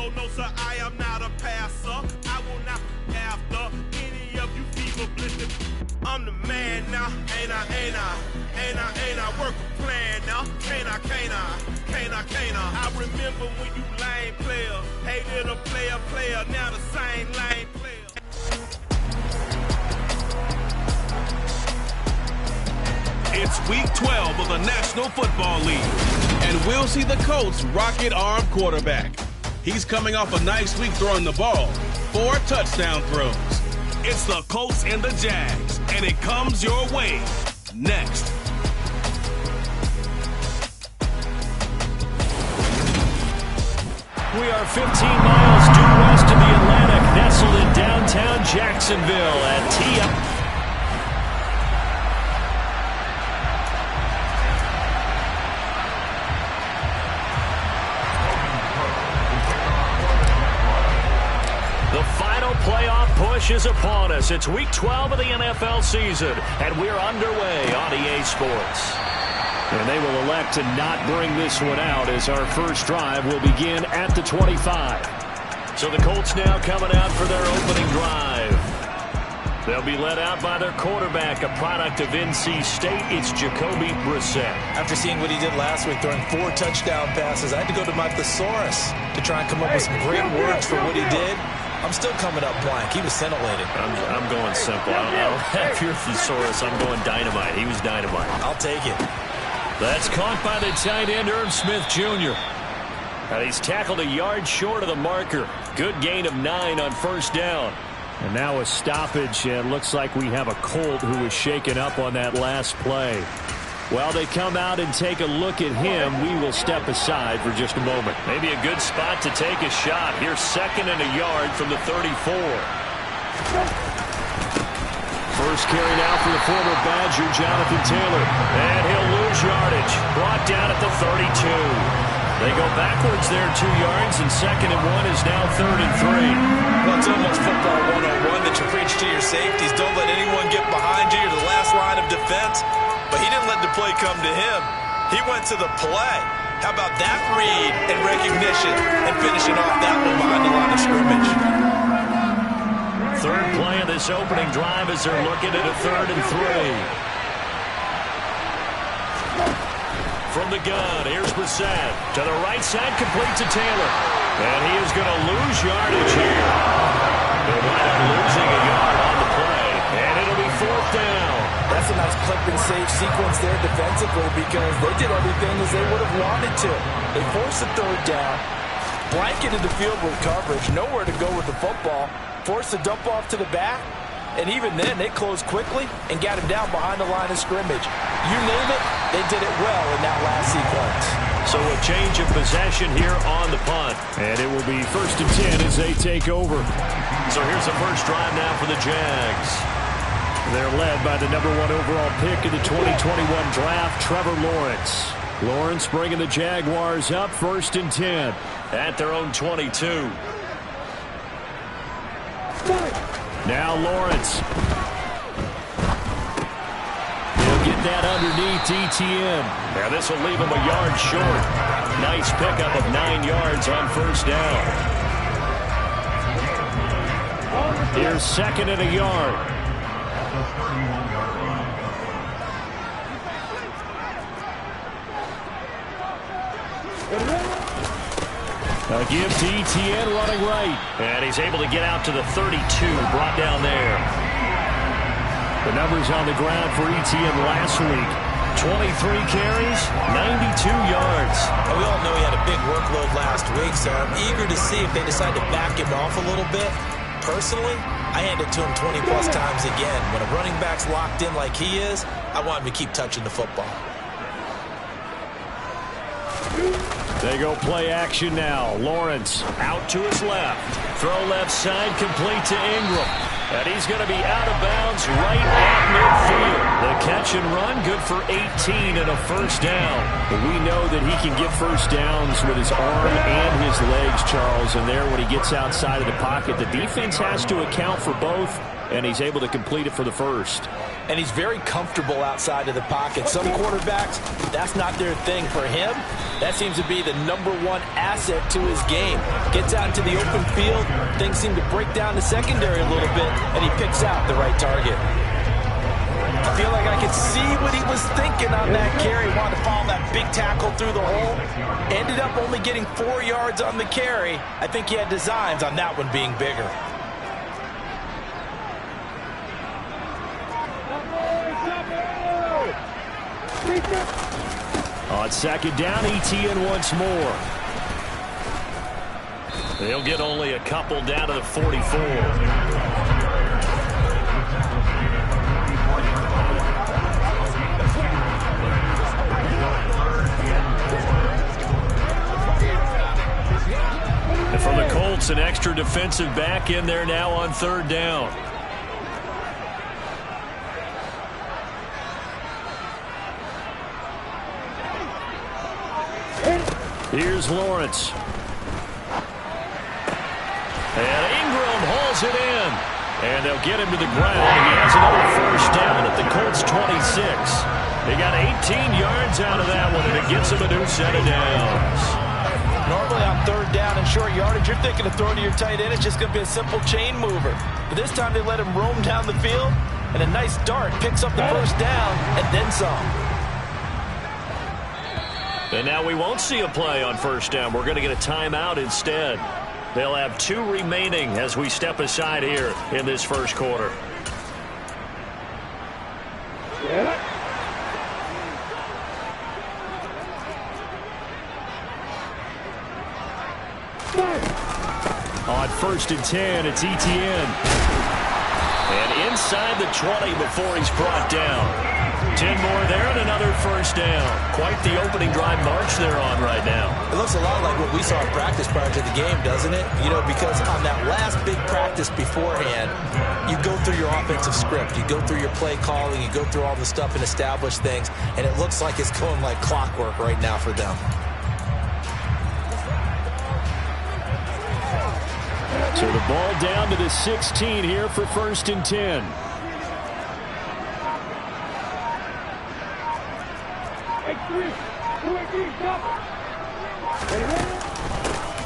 Oh, no, sir, I am not a passer. I will not be after any of you fever blistered. I'm the man now, ain't I? Work a plan now, can't I? I remember when you lame player, hated a player, now the same lame player. It's week 12 of the National Football League, and we'll see the Colts rocket-arm quarterback. He's coming off a nice week throwing the ball, 4 touchdown throws. It's the Colts and the Jags, and it comes your way next. We are 15 miles due west of the Atlantic, nestled in downtown Jacksonville at T.M. Playoff push is upon us. It's week 12 of the NFL season, and we're underway on EA Sports. And they will elect to not bring this one out as our first drive will begin at the 25. So the Colts now coming out for their opening drive. They'll be led out by their quarterback, a product of NC State. It's Jacoby Brissett. After seeing what he did last week, throwing 4 touchdown passes, I had to go to my thesaurus to try and come up with some great words for what he did. I'm still coming up blank. He was scintillating. I'm going simple. I don't have your thesaurus. I'm going dynamite. He was dynamite. I'll take it. That's caught by the tight end, Irv Smith Jr. And he's tackled a yard short of the marker. Good gain of 9 on first down. And now a stoppage, and looks like we have a Colt who was shaken up on that last play. While they come out and take a look at him, we will step aside for just a moment. Maybe a good spot to take a shot. Here's 2nd and a yard from the 34. First carry now for the former Badger, Jonathan Taylor. And he'll lose yardage. Brought down at the 32. They go backwards there 2 yards, and 2nd and 1 is now 3rd and 3. Well, it's almost football 101 that you preach to your safeties. Don't let anyone get behind you. You're the last line of defense. But he didn't let the play come to him. He went to the play. How about that read and recognition and finishing off that one behind the line of scrimmage? Third play of this opening drive as they're looking at a 3rd and 3. From the gun, here's Brissett. To the right side, complete to Taylor. And he is going to lose yardage here. They wind up losing a yard on the play. And it'll be 4th down. That's a nice clip and save sequence there defensively because they did everything as they would have wanted to. They forced the 3rd down, blanketed the field with coverage, nowhere to go with the football, forced the dump off to the back, and even then they closed quickly and got him down behind the line of scrimmage. You name it, they did it well in that last sequence. So a change of possession here on the punt. And it will be 1st and 10 as they take over. So here's the first drive now for the Jags. They're led by the number 1 overall pick in the 2021 draft, Trevor Lawrence. Lawrence bringing the Jaguars up 1st and 10 at their own 22. Now Lawrence. He'll get that underneath ETN. Now this will leave him a yard short. Nice pickup of 9 yards on first down. Here's 2nd and a yard. A give to ETN running right. And he's able to get out to the 32, brought down there. The numbers on the ground for ETN last week. 23 carries, 92 yards. And we all know he had a big workload last week, so I'm eager to see if they decide to back him off a little bit. Personally, I hand it to him 20-plus times again. When a running back's locked in like he is, I want him to keep touching the football. They go play action now. Lawrence out to his left. Throw left side, complete to Ingram. And he's going to be out of bounds right at midfield. The catch and run, good for 18 and a first down. But we know that he can get first downs with his arm and his legs, Charles. And there, when he gets outside of the pocket, the defense has to account for both, and he's able to complete it for the first. And he's very comfortable outside of the pocket. Some quarterbacks, that's not their thing. For him, that seems to be the #1 asset to his game. Gets out into the open field, things seem to break down the secondary a little bit, and he picks out the right target. I feel like I could see what he was thinking on that carry. Wanted to follow that big tackle through the hole. Ended up only getting 4 yards on the carry. I think he had designs on that one being bigger. On second down, ETN once more. They'll get only a couple down to the 44. And for the Colts, an extra defensive back in there now on third down. Here's Lawrence. And Ingram hauls it in. And they'll get him to the ground. And he has another first down at the Colts 26. They got 18 yards out of that one, and it gets him a new set of downs. Normally on third down and short yardage, you're thinking of throwing to your tight end. It's just going to be a simple chain mover. But this time they let him roam down the field, and a nice dart picks up the first down and then some. And now we won't see a play on first down. We're going to get a timeout instead. They'll have 2 remaining as we step aside here in this first quarter. On first and 10, it's ETN. And inside the 20 before he's brought down. 10 more there and another first down. Quite the opening drive march they're on right now. It looks a lot like what we saw in practice prior to the game, doesn't it? You know, because on that last big practice beforehand, you go through your offensive script. You go through your play calling. You go through all the stuff and establish things. And it looks like it's going like clockwork right now for them. So the ball down to the 16 here for first and 10.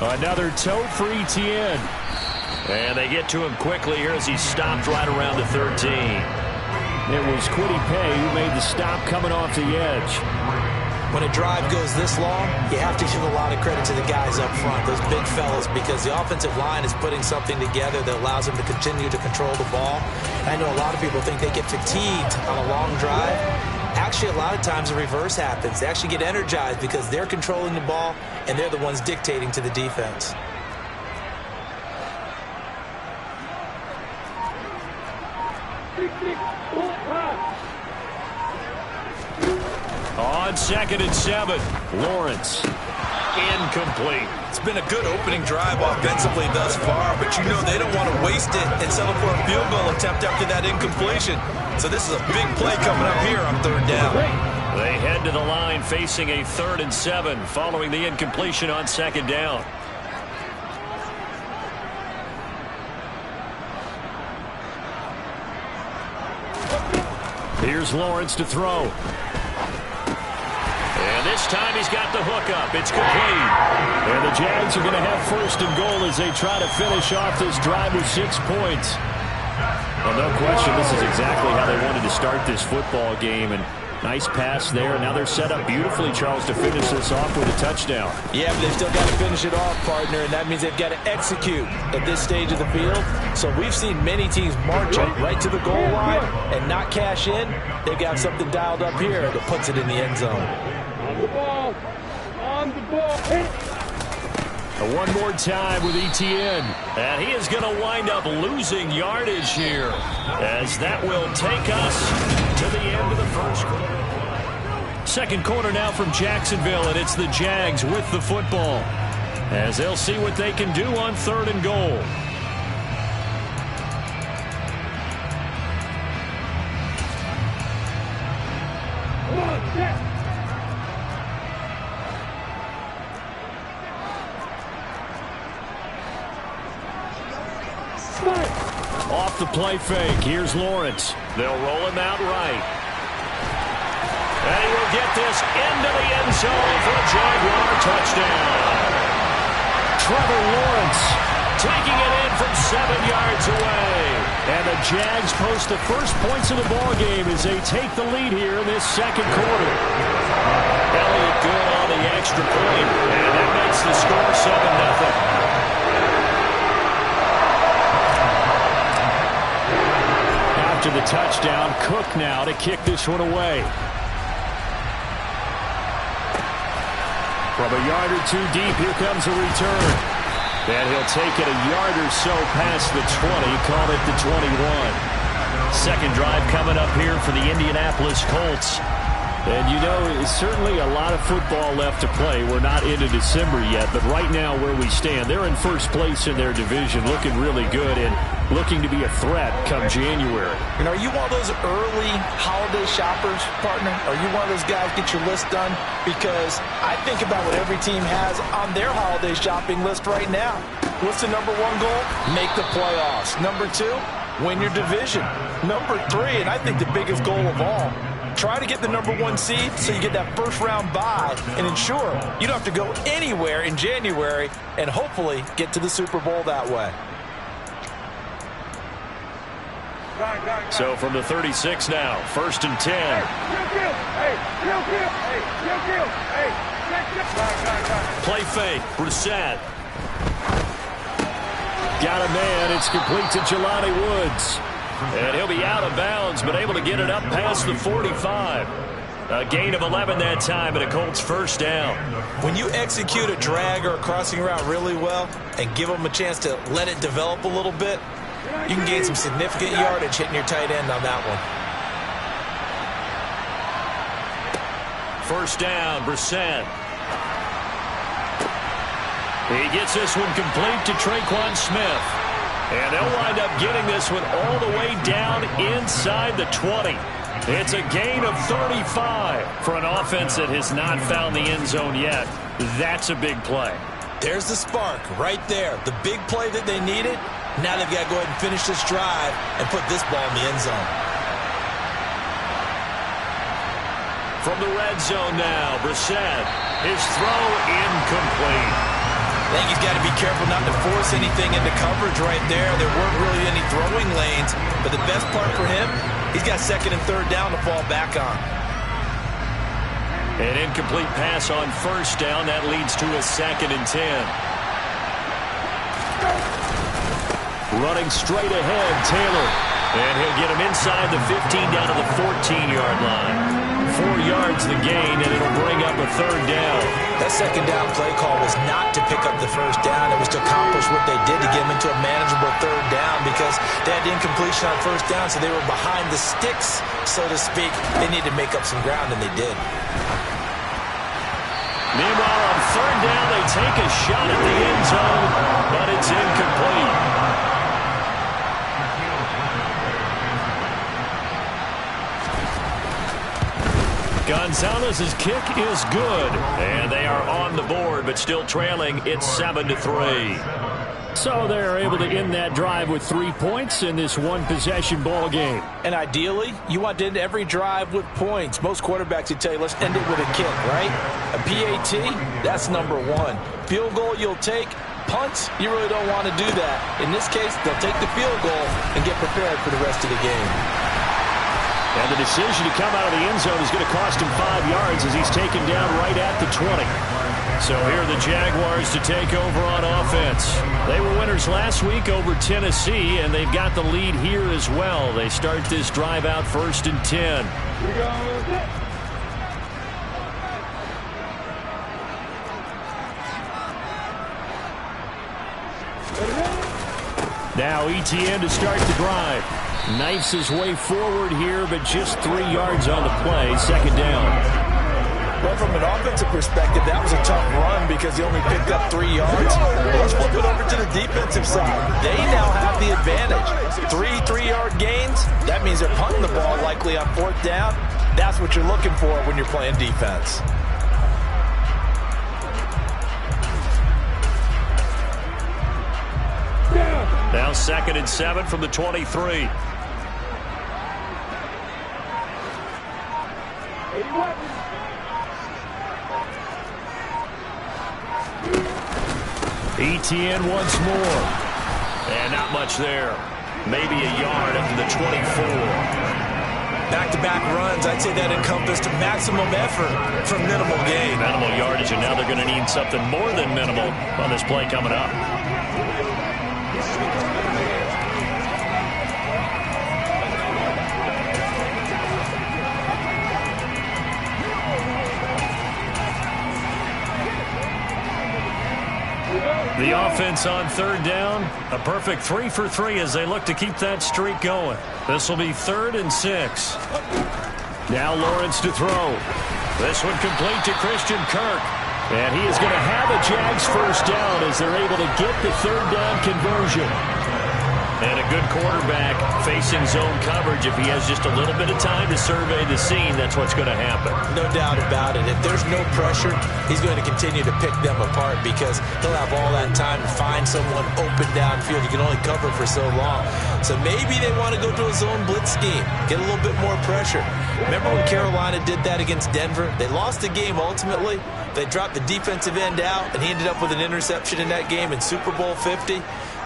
Another toe for ETN. And they get to him quickly here as he stopped right around the 13. It was Kwity Paye who made the stop coming off the edge. When a drive goes this long, you have to give a lot of credit to the guys up front, those big fellas, because the offensive line is putting something together that allows them to continue to control the ball. And I know a lot of people think they get fatigued on a long drive. Actually, a lot of times the reverse happens. They actually get energized because they're controlling the ball, and they're the ones dictating to the defense. On second and 7, Lawrence. Incomplete. It's been a good opening drive offensively thus far, but you know they don't want to waste it and settle for a field goal attempt after that incompletion. So this is a big play coming up here on third down. They head to the line facing a 3rd and 7 following the incompletion on second down. Here's Lawrence to throw. And this time he's got the hook up. It's complete. And the Jags are going to have 1st and goal as they try to finish off this drive with 6 points. Well, no question, this is exactly how they wanted to start this football game. And nice pass there. Now they're set up beautifully, Charles, to finish this off with a touchdown. Yeah, but they've still got to finish it off, partner, and that means they've got to execute at this stage of the field. So we've seen many teams marching right to the goal line and not cash in. They've got something dialed up here that puts it in the end zone. On the ball. On the ball. One more time with ETN. And he is going to wind up losing yardage here, as that will take us to the end of the first quarter. Second quarter now from Jacksonville, and it's the Jags with the football, as they'll see what they can do on 3rd and goal. Off the play fake. Here's Lawrence. They'll roll him out right. And he will get this into the end zone for a Jaguar touchdown. Trevor Lawrence taking it in from 7 yards away. And the Jags post the first points of the ball game as they take the lead here in this second quarter. Elliott good on the extra point. And that makes the score 7-0. After the touchdown, Cook now to kick this one away. From a yard or two deep, here comes a return. And he'll take it a yard or so past the 20, call it the 21. Second drive coming up here for the Indianapolis Colts. And you know, certainly a lot of football left to play. We're not into December yet, but right now where we stand, they're in first place in their division, looking really good and looking to be a threat come January. And are you one of those early holiday shoppers, partner? Are you one of those guys get your list done? Because I think about what every team has on their holiday shopping list right now. What's the number one goal? Make the playoffs. Number 2, win your division. Number 3, and I think the biggest goal of all, try to get the number 1 seed so you get that first round bye and ensure you don't have to go anywhere in January and hopefully get to the Super Bowl that way. So from the 36 now, 1st and 10. Play fake, Brissett. Got a man, it's complete to Jelani Woods. And he'll be out of bounds, but able to get it up past the 45. A gain of 11 that time, and a Colts first down. When you execute a drag or a crossing route really well and give them a chance to let it develop a little bit, you can gain some significant yardage hitting your tight end on that one. First down, Brissett. He gets this one complete to Traquan Smith. And they'll wind up getting this one all the way down inside the 20. It's a gain of 35 for an offense that has not found the end zone yet. That's a big play. There's the spark right there. The big play that they needed. Now they've got to go ahead and finish this drive and put this ball in the end zone. From the red zone now, Brissett. His throw incomplete. I think he's got to be careful not to force anything into coverage right there. There weren't really any throwing lanes, but the best part for him, he's got 2nd and 3rd down to fall back on. An incomplete pass on first down. That leads to a 2nd and 10. Running straight ahead, Taylor. And he'll get him inside the 15 down to the 14-yard line. 4 yards the gain, and it'll bring up a 3rd down. That 2nd down play call was not to pick up the first down. It was to accomplish what they did to get them into a manageable 3rd down because they had incompletion on first down, so they were behind the sticks, so to speak. They needed to make up some ground, and they did. Meanwhile, on 3rd down, they take a shot at the end zone, but it's incomplete. Gonzalez's kick is good, and they are on the board, but still trailing. It's 7-3. So they're able to end that drive with 3 points in this one-possession ball game. And ideally, you want to end every drive with points. Most quarterbacks would tell you, let's end it with a kick, right? A PAT, that's number 1. Field goal you'll take. Punts, you really don't want to do that. In this case, they'll take the field goal and get prepared for the rest of the game. And the decision to come out of the end zone is going to cost him 5 yards as he's taken down right at the 20. So here are the Jaguars to take over on offense. They were winners last week over Tennessee, and they've got the lead here as well. They start this drive out 1st and 10. Now ETN to start the drive. Knifes his way forward here, but just 3 yards on the play. 2nd down. Well, from an offensive perspective, that was a tough run because he only picked up 3 yards. Well, let's flip it over to the defensive side. They now have the advantage. 3 3-yard gains. That means they're punting the ball likely on 4th down. That's what you're looking for when you're playing defense. Now 2nd and 7 from the 23. ETN once more. And not much there. Maybe a yard up to the 24. Back-to-back runs, I'd say that encompassed maximum effort for minimal gain. Minimal yardage, and now they're going to need something more than minimal on this play coming up. The offense on 3rd down, a perfect 3 for 3 as they look to keep that streak going. This will be 3rd and 6. Now Lawrence to throw. This one complete to Christian Kirk. And he is going to have a Jags first down as they're able to get the 3rd down conversion. And a good quarterback facing zone coverage. If he has just a little bit of time to survey the scene, that's what's going to happen. No doubt about it. If there's no pressure, he's going to continue to pick them apart because he'll have all that time to find someone open downfield. You can only cover for so long. So maybe they want to go to a zone blitz scheme, get a little bit more pressure. Remember when Carolina did that against Denver? They lost the game ultimately. They dropped the defensive end out, and he ended up with an interception in that game in Super Bowl 50.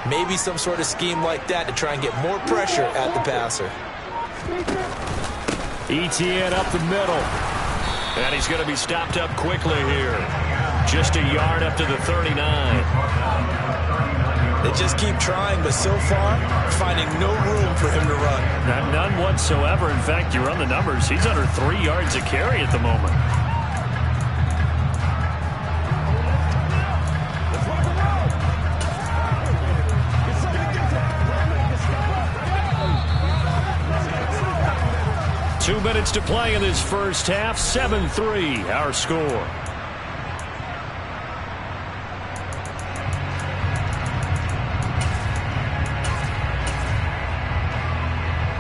Maybe some sort of scheme like that to try and get more pressure at the passer. ETN up the middle. And he's going to be stopped up quickly here. Just a yard up to the 39. They just keep trying, but so far, finding no room for him to run. None whatsoever. In fact, you run the numbers. He's under 3 yards a carry at the moment. Two minutes to play in this first half. 7-3, our score.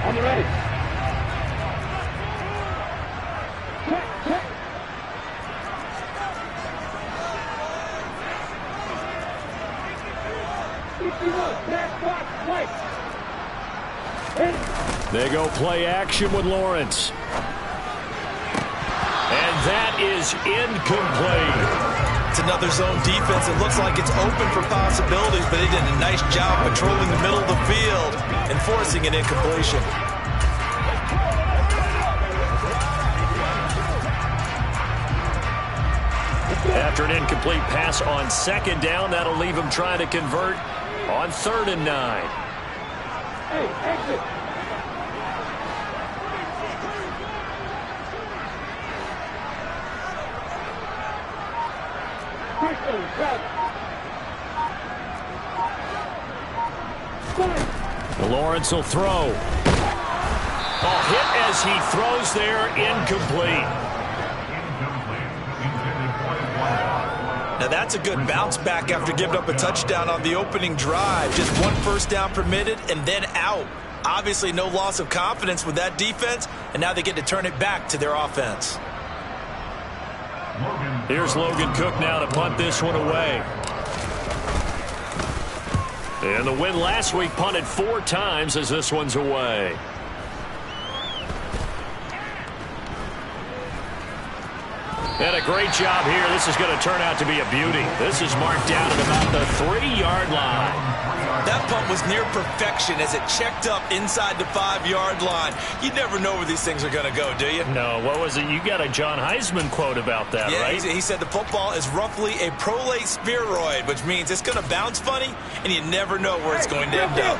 On the ready. They go play action with Lawrence. And that is incomplete. It's another zone defense. It looks like it's open for possibilities, but they did a nice job patrolling the middle of the field and forcing an incompletion. After an incomplete pass on 2nd down, that'll leave him trying to convert on 3rd and 9. Hey, exit. Lawrence will throw. Hit as he throws there, incomplete. Now that's a good bounce back after giving up a touchdown on the opening drive. Just 1 first down permitted and then out. Obviously no loss of confidence with that defense, and now they get to turn it back to their offense. Here's Logan Cook now to punt this one away. And the win last week punted 4 times as this one's away. And a great job here. This is going to turn out to be a beauty. This is marked down at about the 3-yard line. That punt was near perfection as it checked up inside the 5-yard line. You never know where these things are going to go, do you? No, what was it? You got a John Heisman quote about that, right? He said the football is roughly a prolate spheroid, which means it's going to bounce funny, and you never know where it's going to end up.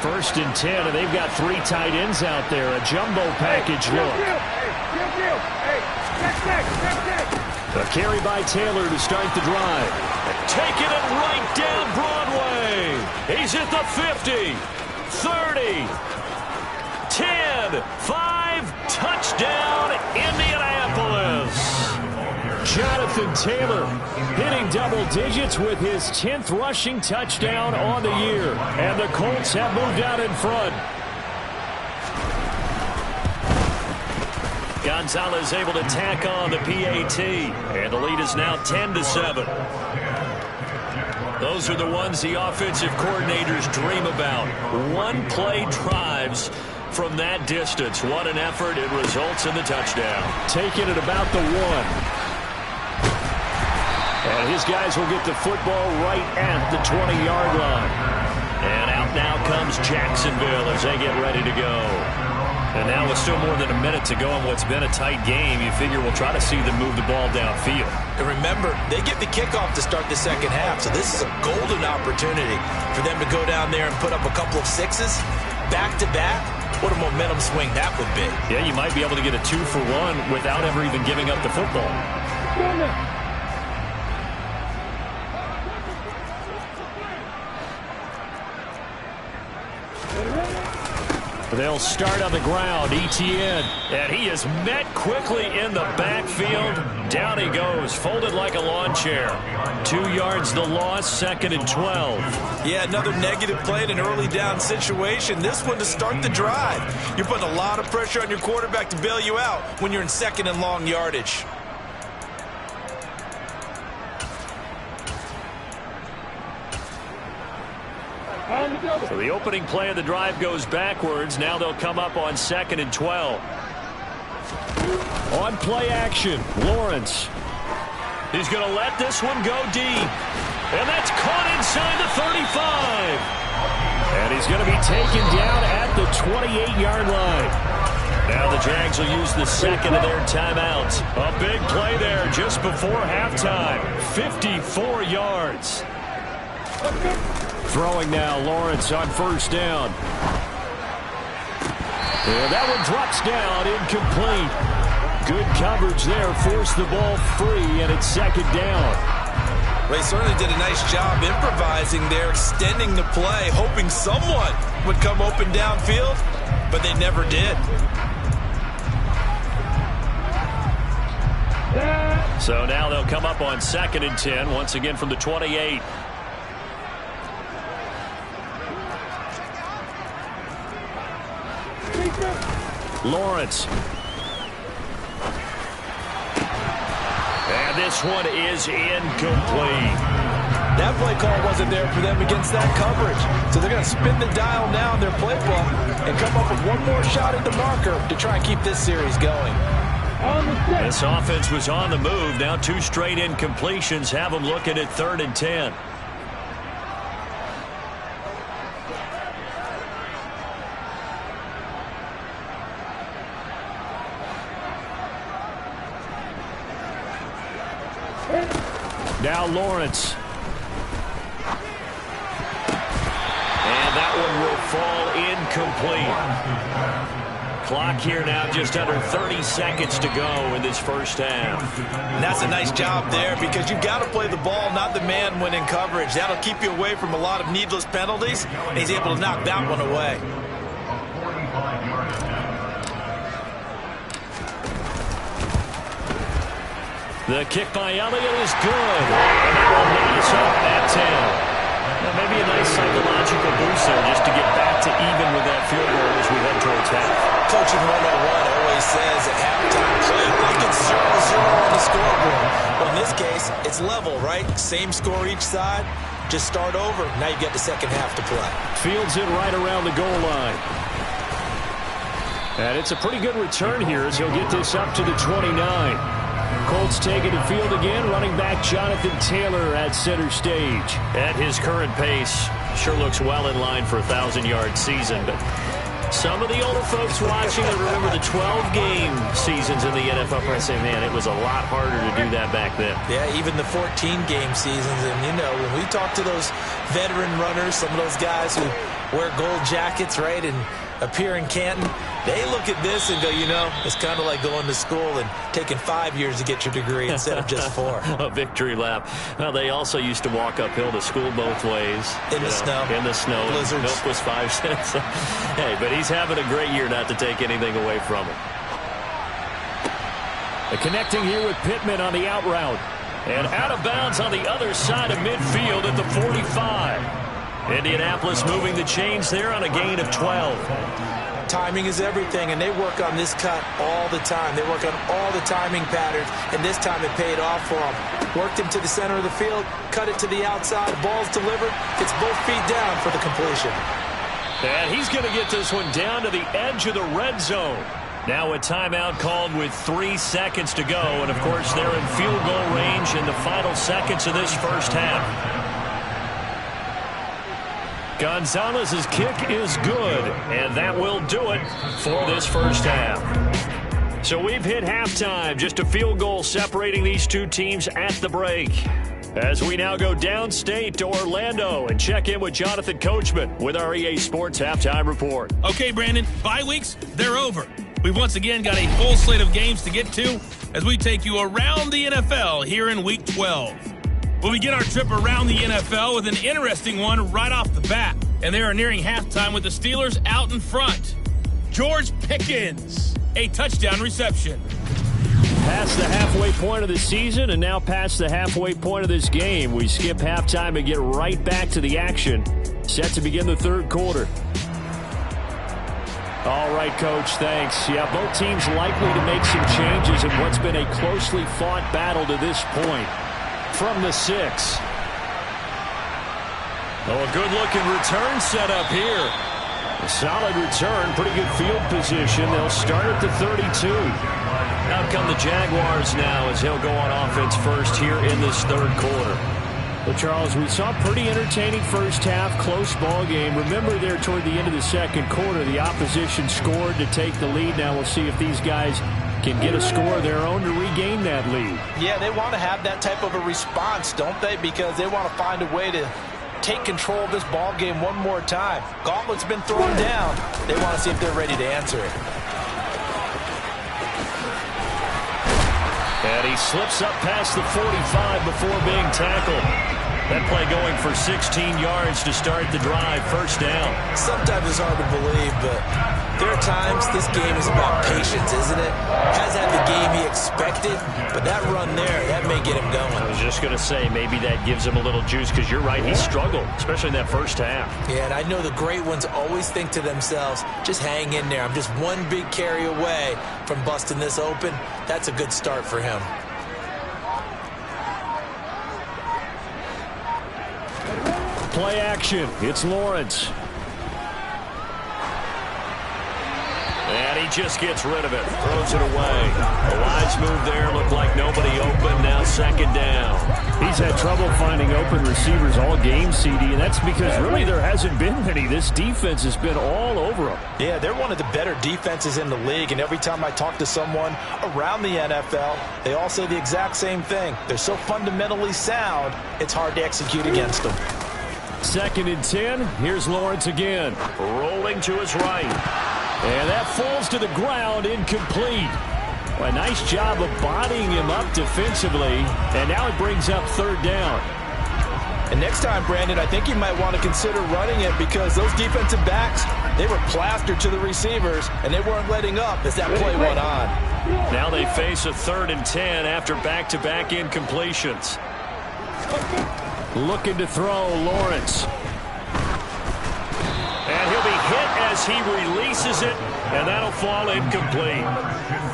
1st and 10, and they've got 3 tight ends out there. A jumbo package look. A carry by Taylor to start the drive. Taking it right down Broadway. He's at the 50, 30, 10, 5, touchdown, Indianapolis. Jonathan Taylor hitting double digits with his 10th rushing touchdown on the year. And the Colts have moved out in front. Gonzalez able to tack on the PAT. And the lead is now 10-7. Those are the ones the offensive coordinators dream about. One-play drives from that distance. What an effort. It results in the touchdown. Taking it about the 1. And his guys will get the football right at the 20-yard line. And out now comes Jacksonville as they get ready to go. And now with still more than a minute to go in what's been a tight game, you figure we'll try to see them move the ball downfield. And remember, they get the kickoff to start the second half, so this is a golden opportunity for them to go down there and put up a couple of sixes back-to-back. What a momentum swing that would be. Yeah, you might be able to get a 2-for-1 without ever even giving up the football. They'll start on the ground. Etienne. And he is met quickly in the backfield. Down he goes, folded like a lawn chair. 2 yards the loss, 2nd and 12. Yeah, another negative play in an early down situation. This one to start the drive. You're putting a lot of pressure on your quarterback to bail you out when you're in 2nd and long yardage. So the opening play of the drive goes backwards. Now they'll come up on 2nd and 12. On play action, Lawrence. He's going to let this one go deep. And that's caught inside the 35. And he's going to be taken down at the 28-yard line. Now the Jags will use the second of their timeouts. A big play there just before halftime. 54 yards. Throwing now, Lawrence on 1st down. And that one drops down, incomplete. Good coverage there, forced the ball free, and it's 2nd down. They certainly did a nice job improvising there, extending the play, hoping someone would come open downfield, but they never did. So now they'll come up on 2nd and 10, once again from the 28. Lawrence. And this one is incomplete. That play call wasn't there for them against that coverage. So they're going to spin the dial now in their playbook and come up with one more shot at the marker to try and keep this series going. This offense was on the move. Now 2 straight incompletions have them looking at 3rd and 10. Now Lawrence. And that one will fall incomplete. Clock here now just under 30 seconds to go in this first half. And that's a nice job there because you've got to play the ball, not the man when in coverage. That'll keep you away from a lot of needless penalties, and he's able to knock that one away. The kick by Elliott is good. And that will lead us off at 10. Now maybe a nice psychological boost there just to get back to even with that field goal as we head towards half. Coaching 101 always says at halftime, play like it's 0-0 on the scoreboard. Well, in this case, it's level, right? Same score each side. Just start over. Now you get the second half to play. Fields it right around the goal line. And it's a pretty good return here as he'll get this up to the 29. Colts taking the field again. Running back Jonathan Taylor at center stage. At his current pace, sure looks well in line for a 1,000-yard season. But some of the older folks watching that remember the 12-game seasons in the NFL probably say, man, it was a lot harder to do that back then. Yeah, even the 14-game seasons. And, you know, when we talk to those veteran runners, some of those guys who wear gold jackets, right, and appear in Canton, they look at this and go, you know, it's kind of like going to school and taking 5 years to get your degree instead of just 4. A victory lap. Well, they also used to walk uphill to school both ways. In the snow. In the snow. Blizzards. Milk was 5 cents. Hey, but he's having a great year, not to take anything away from him. Connecting here with Pittman on the out route. And out of bounds on the other side of midfield at the 45. Indianapolis moving the chains there on a gain of 12. Timing is everything, and they work on this cut all the time. They work on all the timing patterns, and this time it paid off for them. Worked him to the center of the field, cut it to the outside, ball's delivered, gets both feet down for the completion. And he's going to get this one down to the edge of the red zone. Now a timeout called with 3 seconds to go, and of course they're in field goal range in the final seconds of this first half. Gonzalez's kick is good, and that will do it for this first half. So we've hit halftime, just a field goal separating these two teams at the break. As we now go downstate to Orlando and check in with Jonathan Coachman with our EA Sports Halftime Report. Okay, Brandon, bye weeks, they're over. We've once again got a full slate of games to get to as we take you around the NFL here in Week 12. We'll begin our trip around the NFL with an interesting one right off the bat. And they are nearing halftime with the Steelers out in front. George Pickens, a touchdown reception. Past the halfway point of the season and now past the halfway point of this game. We skip halftime and get right back to the action. Set to begin the third quarter. All right, Coach, thanks. Yeah, both teams likely to make some changes in what's been a closely fought battle to this point. From the 6. Oh, a good-looking return set up here. A solid return, pretty good field position. They'll start at the 32. Out come the Jaguars now as he'll go on offense first here in this third quarter. Well, Charles, we saw a pretty entertaining first half, close ball game. Remember there toward the end of the second quarter, the opposition scored to take the lead. Now we'll see if these guys can get a score of their own to regain that lead. Yeah, they want to have that type of a response, don't they? Because they want to find a way to take control of this ball game one more time. Gauntlet's been thrown down. They want to see if they're ready to answer it. And he slips up past the 45 before being tackled. That play going for 16 yards to start the drive, first down. Sometimes it's hard to believe, but there are times this game is about patience, isn't it? Hasn't had the game he expected, but that run there, that may get him going. I was just going to say, maybe that gives him a little juice, because you're right, he struggled, especially in that first half. Yeah, and I know the great ones always think to themselves, just hang in there. I'm just one big carry away from busting this open. That's a good start for him. Play action. It's Lawrence. And he just gets rid of it. Throws it away. A wise move there. Looked like nobody open. Now second down. He's had trouble finding open receivers all game, CD, and that's because really there hasn't been many. This defense has been all over them. Yeah, they're one of the better defenses in the league, and every time I talk to someone around the NFL, they all say the exact same thing. They're so fundamentally sound, it's hard to execute against them. 2nd and 10. Here's Lawrence again. Rolling to his right. And that falls to the ground, incomplete. Well, a nice job of bodying him up defensively, and now it brings up third down. And next time, Brandon, I think you might want to consider running it because those defensive backs, they were plastered to the receivers, and they weren't letting up as that play went on. Now they face a 3rd and 10 after back-to-back incompletions. Looking to throw, Lawrence. And he'll be hit as he releases it, and that'll fall incomplete.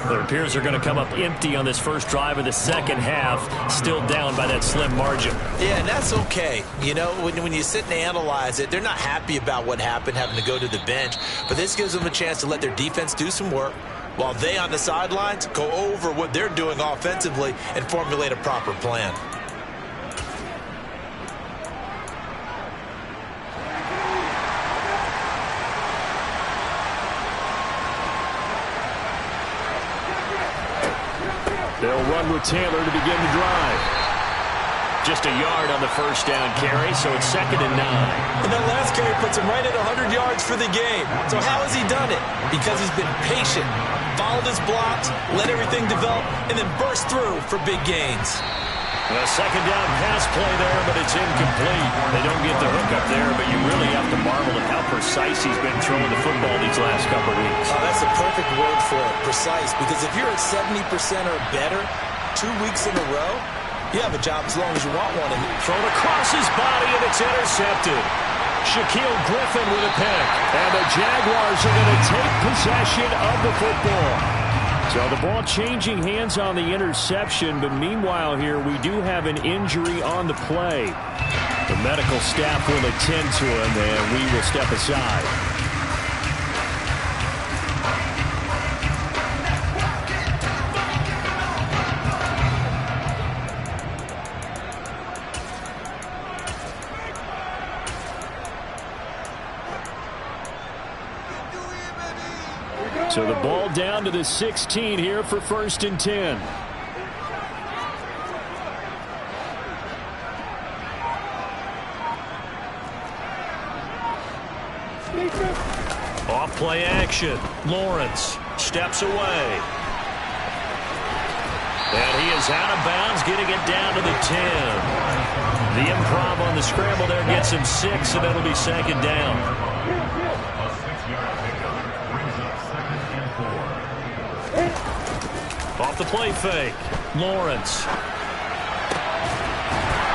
It appears they're going to come up empty on this first drive of the second half, still down by that slim margin. Yeah, and that's okay. You know, when you sit and analyze it, they're not happy about what happened, having to go to the bench, but this gives them a chance to let their defense do some work while they on the sidelines go over what they're doing offensively and formulate a proper plan. They'll run with Taylor to begin the drive. Just a yard on the first down carry, so it's 2nd and 9. And that last carry puts him right at 100 yards for the game. So how has he done it? Because he's been patient, followed his blocks, let everything develop, and then burst through for big gains. A second down pass play there, but it's incomplete. They don't get the hook up there, but you really have to marvel at how precise he's been throwing the football these last couple of weeks. Oh, that's a perfect word for it, precise, because if you're at 70% or better 2 weeks in a row, you have a job as long as you want one. And thrown across his body, and it's intercepted. Shaquille Griffin with a pick. And the Jaguars are going to take possession of the football. So the ball changing hands on the interception, but meanwhile here we do have an injury on the play. The medical staff will attend to him, and we will step aside. So the ball down to the 16 here for 1st and 10. Off play action. Lawrence steps away. And he is out of bounds, getting it down to the 10. The improv on the scramble there gets him 6, and it'll be 2nd down. Off the play fake. Lawrence.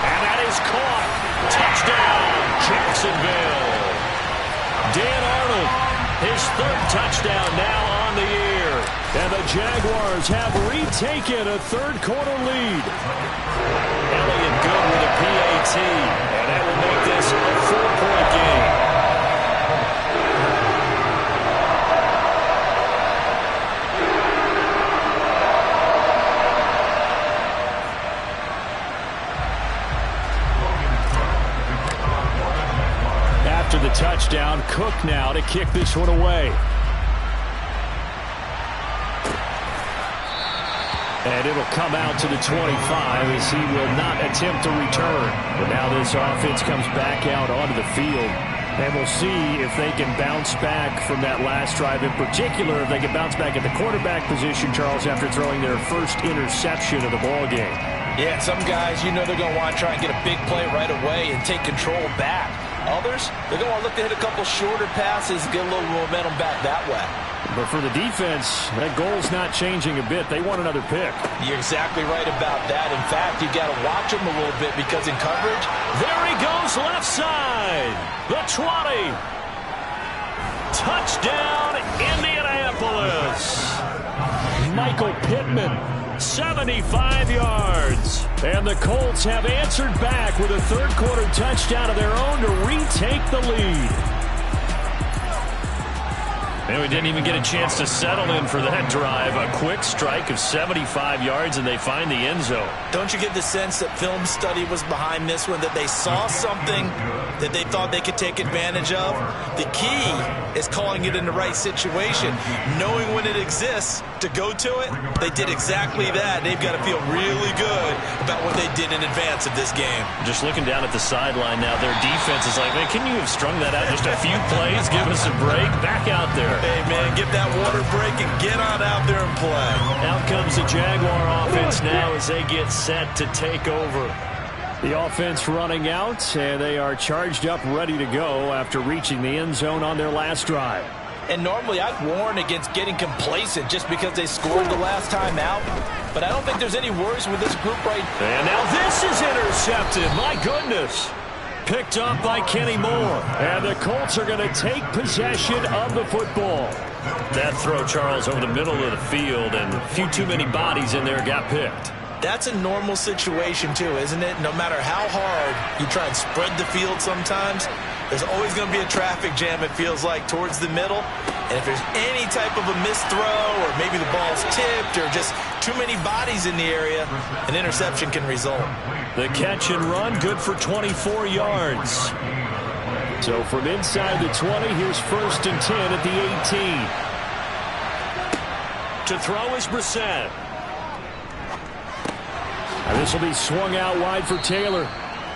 And that is caught. Touchdown, Jacksonville. Dan Arnold, his 3rd touchdown now on the year. And the Jaguars have retaken a 3rd quarter lead. Elliott good with a PAT. And that will make this a 4-point game. The touchdown. Cook now to kick this one away. And it'll come out to the 25 as he will not attempt to return. But now this offense comes back out onto the field. And we'll see if they can bounce back from that last drive. In particular, if they can bounce back at the quarterback position, Charles, after throwing their first interception of the ball game. Yeah, some guys, you know they're going to want to try and get a big play right away and take control back. Others, they're going to look to hit a couple shorter passes, get a little momentum back that way. But for the defense, that goal's not changing a bit. They want another pick. You're exactly right about that. In fact, you've got to watch them a little bit because in coverage, there he goes left side. The 20. Touchdown, Indianapolis. Michael Pittman. 75 yards. And the Colts have answered back with a 3rd quarter touchdown of their own to retake the lead. And we didn't even get a chance to settle in for that drive. A quick strike of 75 yards, and they find the end zone. Don't you get the sense that film study was behind this one, that they saw something that they thought they could take advantage of? The key is calling it in the right situation, knowing when it exists to go to it. They did exactly that. They've got to feel really good about what they did in advance of this game. Just looking down at the sideline now, their defense is like, man, can you have strung that out just a few plays? Give us a break. Back out there. Hey, man, get that water break and get on out there and play. Out comes the Jaguar offense now as they get set to take over. The offense running out, and they are charged up, ready to go after reaching the end zone on their last drive. And normally I'd warn against getting complacent just because they scored the last time out. But I don't think there's any worries with this group right now. And now this is intercepted. My goodness. Picked up by Kenny Moore. And the Colts are going to take possession of the football. That throw, Charles, over the middle of the field, and a few too many bodies in there got picked. That's a normal situation, too, isn't it? No matter how hard you try and spread the field sometimes, there's always going to be a traffic jam, it feels like, towards the middle. And if there's any type of a missed throw or maybe the ball's tipped or just too many bodies in the area, an interception can result. The catch and run, good for 24 yards. So from inside the 20, here's 1st and 10 at the 18. To throw is Brissett. And this will be swung out wide for Taylor.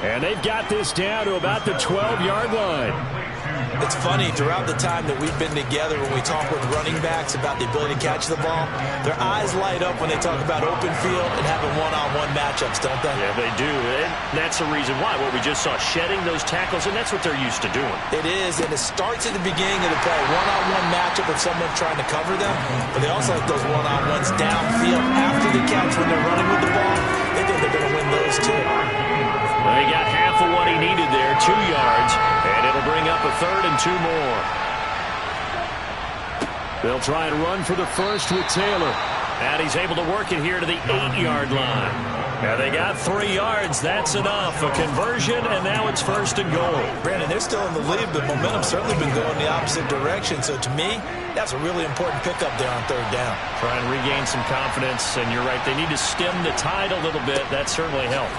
And they've got this down to about the 12-yard line. It's funny, throughout the time that we've been together, when we talk with running backs about the ability to catch the ball, their eyes light up when they talk about open field and having one-on-one matchups, don't they? Yeah, they do. And that's the reason why. What we just saw, shedding those tackles, and that's what they're used to doing. It is, and it starts at the beginning of the play. One-on-one matchup with someone trying to cover them, but they also have those one-on-ones downfield after the catch when they're running with the ball. They think they're going to win those too. Well, he got half of what he needed there, 2 yards, and it'll bring up a 3rd and 2 more. They'll try and run for the first with Taylor. And he's able to work it here to the 8-yard line. Now they got 3 yards. That's enough. A conversion, and now it's 1st and goal. Brandon, they're still in the lead, but momentum's certainly been going the opposite direction. So to me, that's a really important pickup there on 3rd down. Try and regain some confidence, and you're right. They need to stem the tide a little bit. That certainly helped.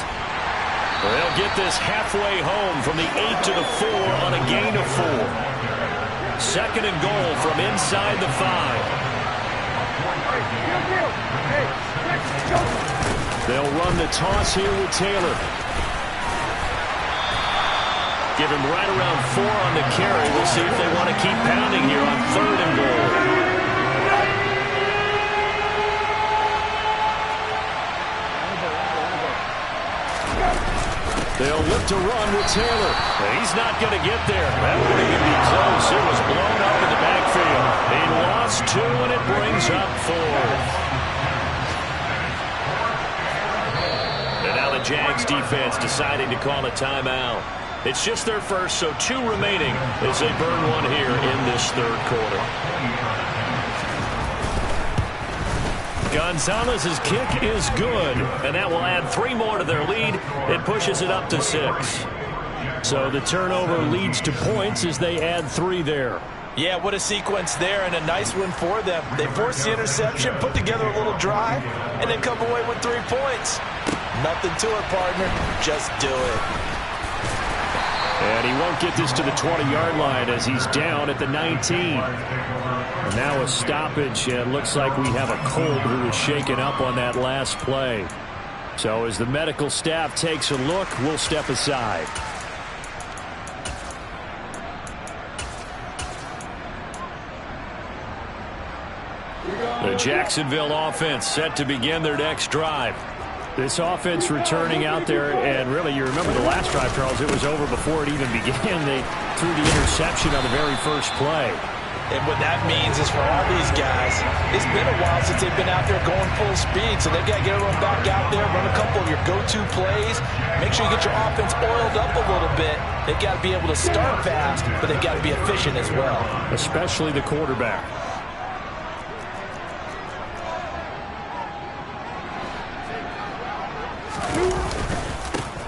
Well, they'll get this halfway home from the 8 to the 4 on a gain of 4. 2nd and goal from inside the 5. They'll run the toss here with Taylor. Give him right around 4 on the carry. We'll see if they want to keep pounding here on 3rd and goal. They'll look to run with Taylor. He's not going to get there. That wouldn't even be close. It was blown up in the backfield. He lost 2, and it brings up 4. And now the Jags defense deciding to call a timeout. It's just their first, so 2 remaining as they burn 1 here in this 3rd quarter. Gonzalez's kick is good, and that will add 3 more to their lead. It pushes it up to 6. So the turnover leads to points as they add 3 there. Yeah, what a sequence there, and a nice one for them. They force the interception, put together a little drive, and then come away with 3 points. Nothing to it, partner. Just do it. And he won't get this to the 20-yard line as he's down at the 19. And now a stoppage, and it looks like we have a Colt who was shaken up on that last play. So as the medical staff takes a look, we'll step aside. The Jacksonville offense set to begin their next drive. This offense returning out there, and really, you remember the last drive, Charles, it was over before it even began. They threw the interception on the very first play. And what that means is for all these guys, it's been a while since they've been out there going full speed, so they've got to get everyone back out there, run a couple of your go-to plays, make sure you get your offense oiled up a little bit. They've got to be able to start fast, but they've got to be efficient as well. Especially the quarterback.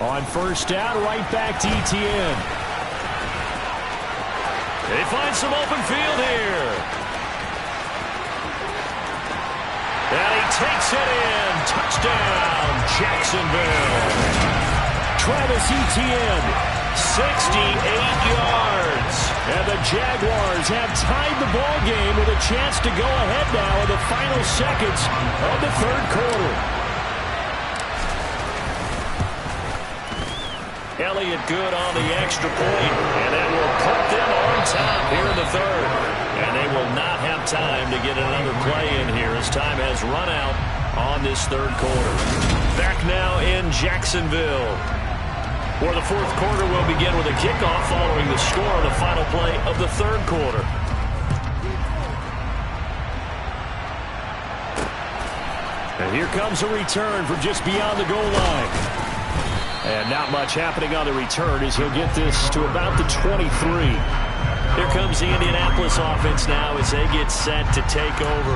On 1st down, right back to Etienne. They find some open field here. And he takes it in. Touchdown, Jacksonville. Travis Etienne, 68 yards. And the Jaguars have tied the ball game with a chance to go ahead now in the final seconds of the 3rd quarter. Elliott good on the extra point, and that will put them on top here in the 3rd. And they will not have time to get another play in here as time has run out on this 3rd quarter. Back now in Jacksonville, where the 4th quarter will begin with a kickoff following the score of the final play of the 3rd quarter. And here comes a return from just beyond the goal line. And not much happening on the return as he'll get this to about the 23. Here comes the Indianapolis offense now as they get set to take over.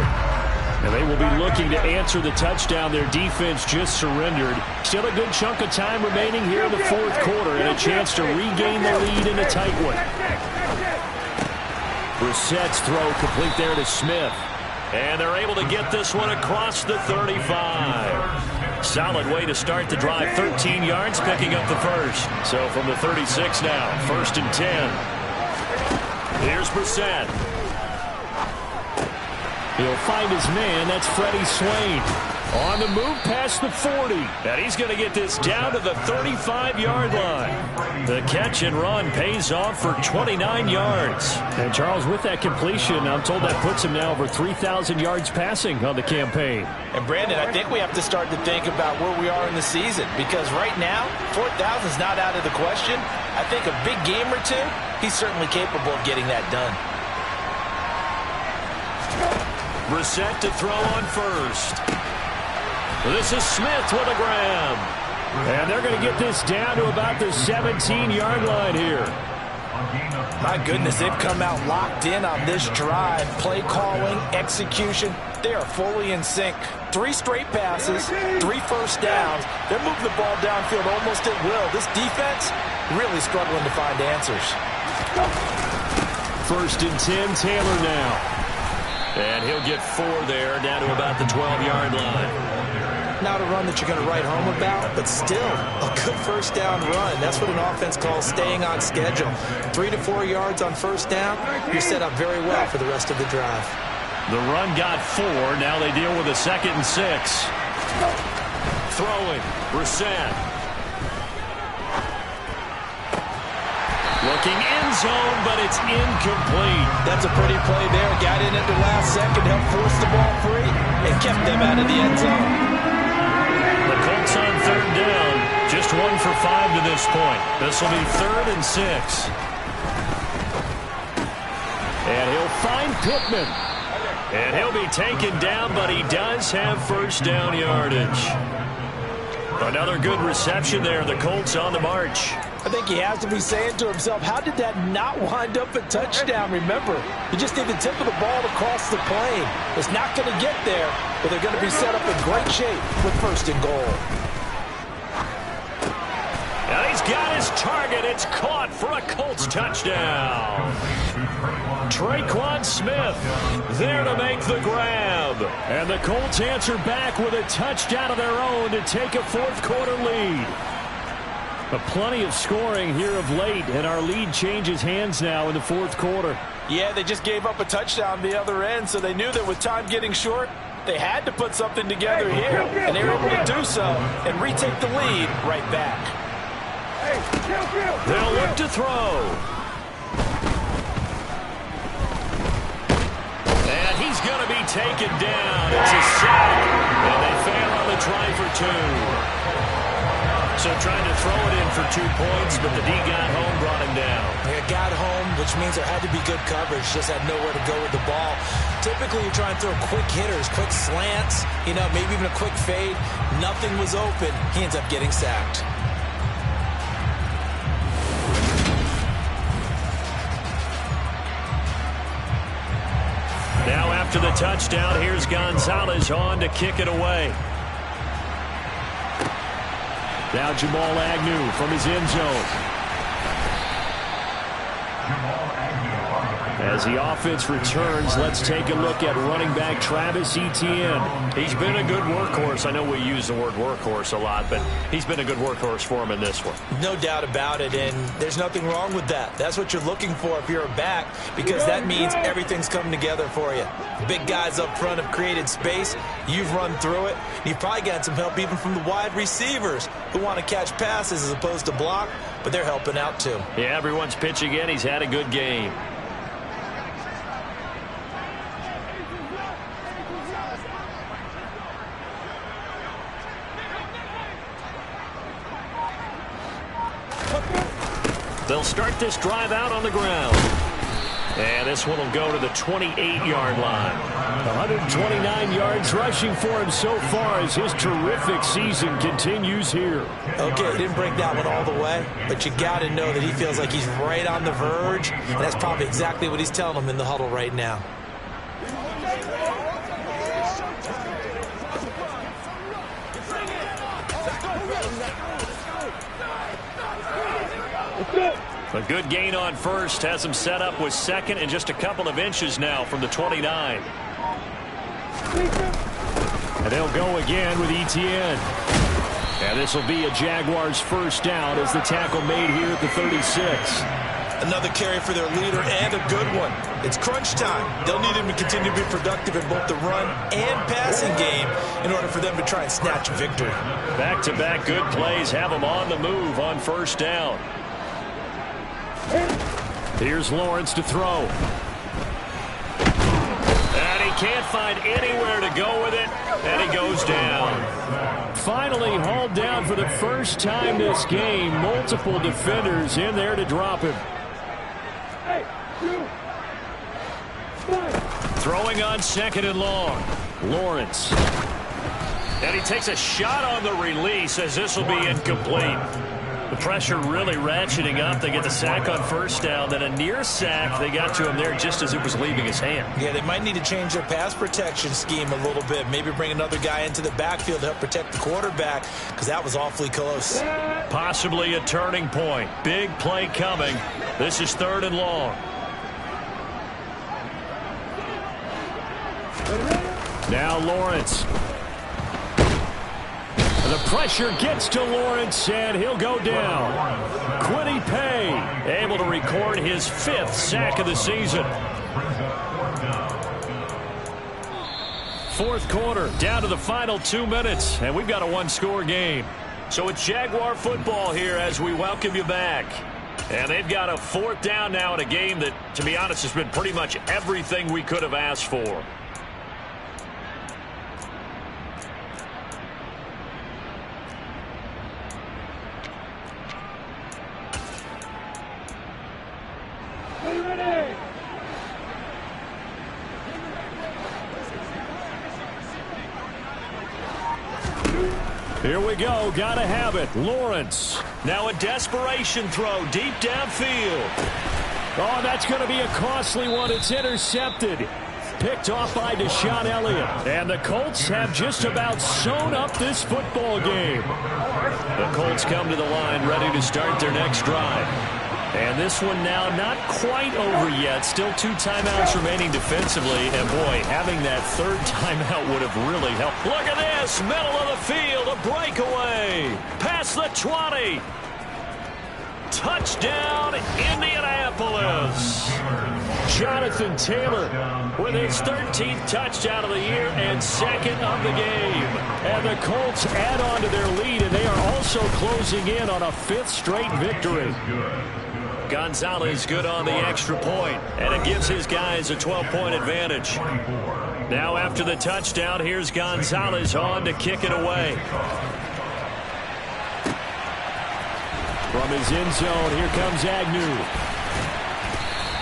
And they will be looking to answer the touchdown their defense just surrendered. Still a good chunk of time remaining here in the 4th quarter and a chance to regain the lead in a tight one. Brissett's throw complete there to Smith. And they're able to get this one across the 35. Solid way to start the drive. 13 yards, picking up the first. So from the 36 now, 1st and 10. Here's Brissett. He'll find his man. That's Freddie Swain. On the move past the 40. And he's going to get this down to the 35-yard line. The catch and run pays off for 29 yards. And Charles, with that completion, I'm told that puts him now over 3,000 yards passing on the campaign. And Brandon, I think we have to start to think about where we are in the season, because right now, 4,000 is not out of the question. I think a big game or two, he's certainly capable of getting that done. Brissett to throw on 1st. This is Smith with a grab. And they're going to get this down to about the 17-yard line here. My goodness, they've come out locked in on this drive. Play calling, execution, they are fully in sync. 3 straight passes, 3 first downs. They're moving the ball downfield almost at will. This defense really struggling to find answers. 1st and 10, Taylor now. And he'll get 4 there, down to about the 12-yard line. Not a run that you're going to write home about, but still a good first down run. That's what an offense calls staying on schedule. 3 to 4 yards on first down, you're set up very well for the rest of the drive. The run got 4. Now they deal with a 2nd and 6. Throwing, Brissett. Looking end zone, but it's incomplete. That's a pretty play there. Got in at the last second, helped force the ball free, and kept them out of the end zone. The Colts on 3rd down. Just 1 for 5 to this point. This will be 3rd and 6. And he'll find Pittman. And he'll be taken down, but he does have first down yardage. Another good reception there. The Colts on the march. I think he has to be saying to himself, how did that not wind up a touchdown? Remember, you just need the tip of the ball to cross the plane. It's not going to get there, but they're going to be set up in great shape with 1st and goal. And he's got his target. It's caught for a Colts touchdown. Traquan Smith there to make the grab. And the Colts answer back with a touchdown of their own to take a 4th quarter lead. But plenty of scoring here of late, and our lead changes hands now in the 4th quarter. Yeah, they just gave up a touchdown the other end, so they knew that with time getting short, they had to put something together here, and they were able to do so and retake the lead right back. They'll look to throw. And he's going to be taken down. It's a sack, and they fail on the try for 2. So trying to throw it in for 2 points, but the D got home, brought him down. Yeah, got home, which means there had to be good coverage. Just had nowhere to go with the ball. Typically, you're trying to throw quick hitters, quick slants, maybe even a quick fade. Nothing was open. He ends up getting sacked. Now after the touchdown, here's Gonzalez on to kick it away. Now Jamal Agnew from his end zone. As the offense returns, let's take a look at running back Travis Etienne. He's been a good workhorse. I know we use the word workhorse a lot, but he's been a good workhorse for him in this one. No doubt about it, and there's nothing wrong with that. That's what you're looking for if you're a back, because that means everything's coming together for you. Big guys up front have created space. You've run through it. You've probably got some help even from the wide receivers who want to catch passes as opposed to block, but they're helping out too. Yeah, everyone's pitching in. He's had a good game. They'll start this drive out on the ground. And this one will go to the 28-yard line. 129 yards rushing for him so far as his terrific season continues here. Okay, he didn't break that one all the way, but you got to know that he feels like he's right on the verge, and that's probably exactly what he's telling them in the huddle right now. A good gain on first has him set up with 2nd and just a couple of inches now from the 29. And they'll go again with Etienne. And this will be a Jaguars first down as the tackle made here at the 36. Another carry for their leader and a good one. It's crunch time. They'll need him to continue to be productive in both the run and passing game in order for them to try and snatch a victory. Back-to-back good plays have them on the move on first down. Here's Lawrence to throw. And he can't find anywhere to go with it, and he goes down. Finally hauled down for the first time this game. Multiple defenders in there to drop him. Throwing on 2nd and long. Lawrence. And he takes a shot on the release as this will be incomplete. The pressure really ratcheting up. They get the sack on first down. Then a near sack. They got to him there just as it was leaving his hand. Yeah, they might need to change their pass protection scheme a little bit. Maybe bring another guy into the backfield to help protect the quarterback, because that was awfully close. Possibly a turning point. Big play coming. This is 3rd and long. Now Lawrence. The pressure gets to Lawrence, and he'll go down. Quiddy Pay able to record his 5th sack of the season. 4th quarter, down to the final 2 minutes, and we've got a 1-score game. So it's Jaguar football here as we welcome you back. And they've got a 4th down now in a game that, to be honest, has been pretty much everything we could have asked for. Here we go. Got to have it. Lawrence. Now a desperation throw deep downfield. Oh, that's going to be a costly one. It's intercepted. Picked off by Deshaun Elliott. And the Colts have just about sewn up this football game. The Colts come to the line ready to start their next drive. And this one now not quite over yet. Still 2 timeouts remaining defensively. And, boy, having that 3rd timeout would have really helped. Look at this. Middle of the field. A breakaway. Past the 20. Touchdown, Indianapolis. Jonathan Taylor with his 13th touchdown of the year and 2nd of the game. And the Colts add on to their lead, and they are also closing in on a 5th straight victory. Gonzalez good on the extra point, and it gives his guys a 12-point advantage. Now after the touchdown, here's Gonzalez on to kick it away. From his end zone, here comes Agnew.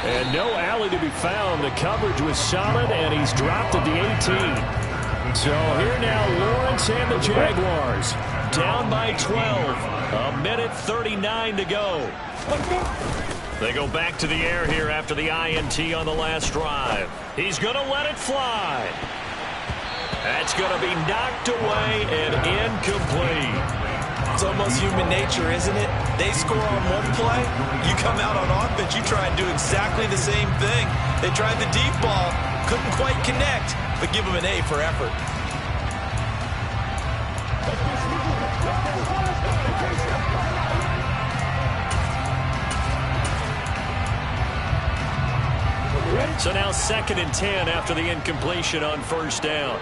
And no alley to be found. The coverage was solid, and he's dropped at the 18. So here now, Lawrence and the Jaguars. Down by 12. A minute 39 to go. They go back to the air here after the INT on the last drive. He's going to let it fly. That's going to be knocked away and incomplete. It's almost human nature, isn't it? They score on one play, you come out on offense, you try and do exactly the same thing. They tried the deep ball, couldn't quite connect, but give them an A for effort. So now 2nd and 10 after the incompletion on 1st down.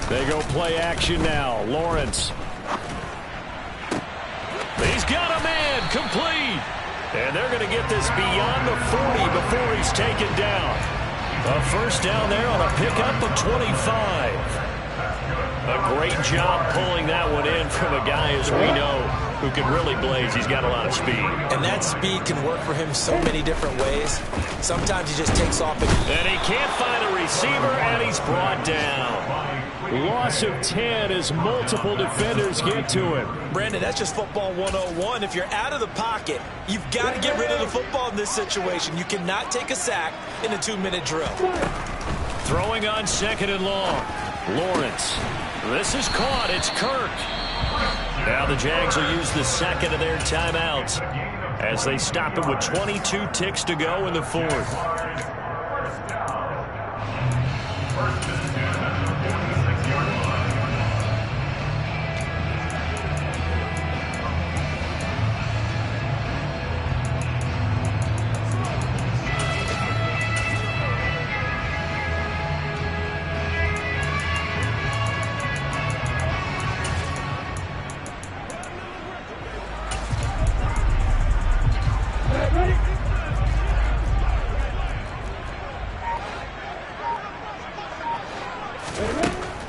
They go play action now. Lawrence. He's got a man complete. And they're going to get this beyond the 40 before he's taken down. A 1st down there on a pickup of 25. A great job pulling that one in from a guy, as we know, who can really blaze. He's got a lot of speed. And that speed can work for him so many different ways. Sometimes he just takes off. And he can't find a receiver, and he's brought down. Loss of 10 as multiple defenders get to him. Brandon, that's just football 101. If you're out of the pocket, you've got to get rid of the football in this situation. You cannot take a sack in a 2-minute drill. Throwing on 2nd and long. Lawrence. This is caught. It's Kirk. Now the Jags will use the 2nd of their timeouts as they stop it with 22 ticks to go in the 4th.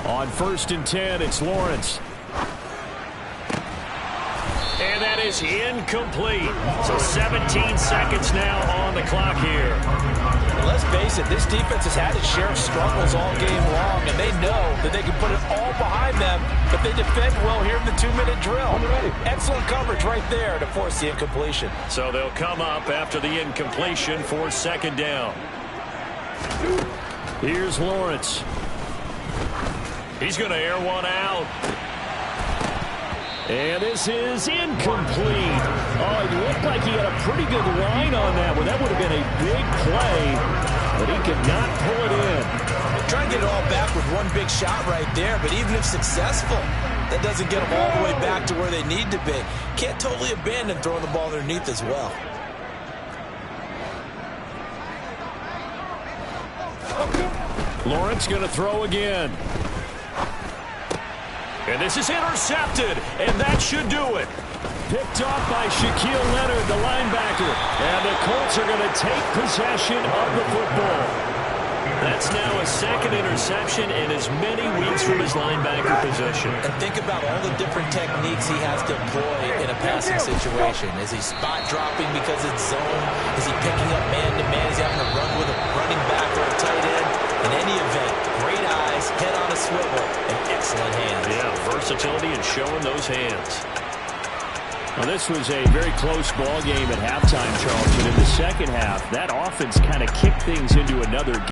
On 1st and 10, it's Lawrence. And that is incomplete. So 17 seconds now on the clock here. But let's face it, this defense has had its share of struggles all game long, and they know that they can put it all behind them if they defend well here in the 2-minute drill. Excellent coverage right there to force the incompletion. So they'll come up after the incompletion for second down. Here's Lawrence. He's going to air one out. And this is incomplete. Oh, it looked like he had a pretty good line on that one. That would have been a big play, but he could not pull it in. Try and get it all back with one big shot right there, but even if successful, that doesn't get them all the way back to where they need to be. Can't totally abandon throwing the ball underneath as well. Lawrence going to throw again. And this is intercepted, and that should do it. Picked off by Shaquille Leonard, the linebacker. And the Colts are going to take possession of the football. That's now a second interception in as many weeks from his linebacker position. And think about all the different techniques he has to employ in a passing situation. Is he spot dropping because it's zone? Is he picking up man-to-man? Is he having to run with a running back or a tight end? In any event, great eyes, head on a swivel, and excellent hands. Yeah, versatility and showing those hands. Well, this was a very close ball game at halftime, Charles. But in the second half, that offense kind of kicked things into another game.